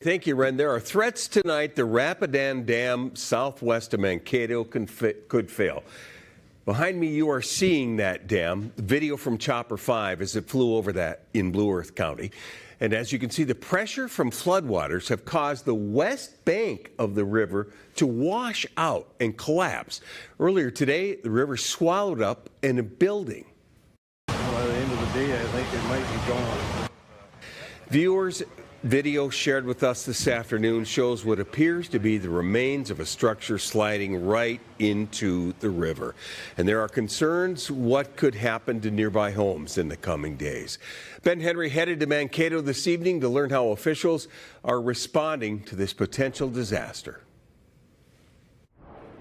Thank you, Ren. There are threats tonight. The Rapidan Dam southwest of Mankato could fail. Behind me, you are seeing that dam. Video from Chopper 5 as it flew over that in Blue Earth County. And as you can see, the pressure from floodwaters have caused the west bank of the river to wash out and collapse. Earlier today, the river swallowed up in a building. Well, at the end of the day, I think it might be gone. Viewers, video shared with us this afternoon shows what appears to be the remains of a structure sliding right into the river. And there are concerns what could happen to nearby homes in the coming days. Ben Henry headed to Mankato this evening to learn how officials are responding to this potential disaster.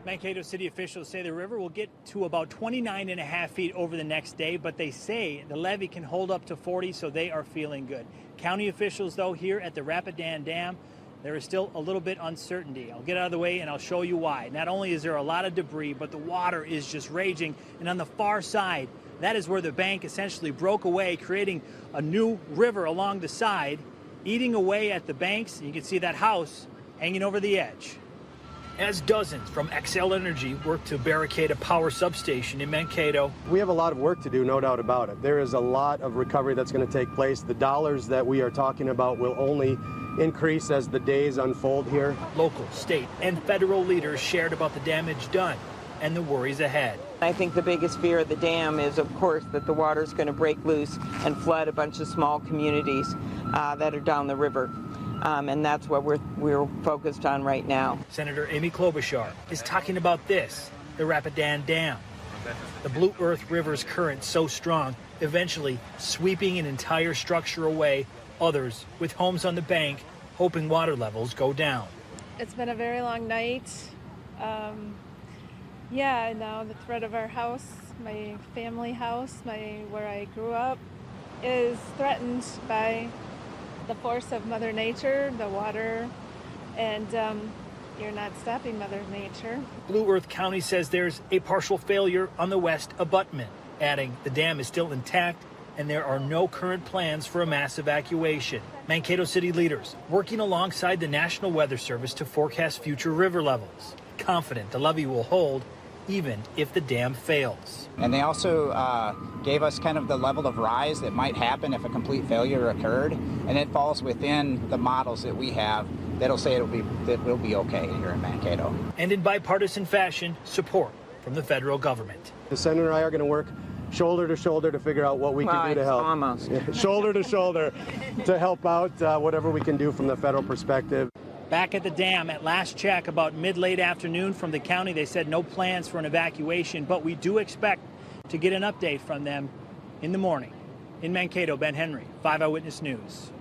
Mankato city officials say the river will get to about 29.5 feet over the next day, but they say the levee can hold up to 40, so they are feeling good. County officials, though, here at the Rapidan Dam, there is still a little bit uncertainty. I'll get out of the way and I'll show you why. Not only is there a lot of debris, but the water is just raging. And on the far side, that is where the bank essentially broke away, creating a new river along the side, eating away at the banks. You can see that house hanging over the edge. As dozens from Xcel Energy work to barricade a power substation in Mankato. We have a lot of work to do, no doubt about it. There is a lot of recovery that's going to take place. The dollars that we are talking about will only increase as the days unfold here. Local, state, and federal leaders shared about the damage done and the worries ahead. I think the biggest fear of the dam is, of course, that the water is going to break loose and flood a bunch of small communities that are down the river. And that's what we're focused on right now. Senator Amy Klobuchar is talking about this, the Rapidan Dam. The Blue Earth River's current so strong, eventually sweeping an entire structure away, others with homes on the bank hoping water levels go down. It's been a very long night. Yeah, now the threat of our house, my family house, where I grew up, is threatened by the force of Mother Nature, the water, and you're not stopping Mother Nature. Blue Earth County says there's a partial failure on the west abutment, adding the dam is still intact and there are no current plans for a mass evacuation. Mankato city leaders working alongside the National Weather Service to forecast future river levels, confident the levee will hold even if the dam fails. And they also gave us kind of the level of rise that might happen if a complete failure occurred, and it falls within the models that we have that'll say it will be okay here in Mankato. And in bipartisan fashion, support from the federal government. The Senator and I are going to work shoulder to shoulder to figure out what we can do to help. Almost. Yeah, shoulder to shoulder to help out whatever we can do from the federal perspective. Back at the dam at last check about mid-late afternoon from the county, they said no plans for an evacuation, but we do expect to get an update from them in the morning. In Mankato, Ben Henry, 5 Eyewitness News.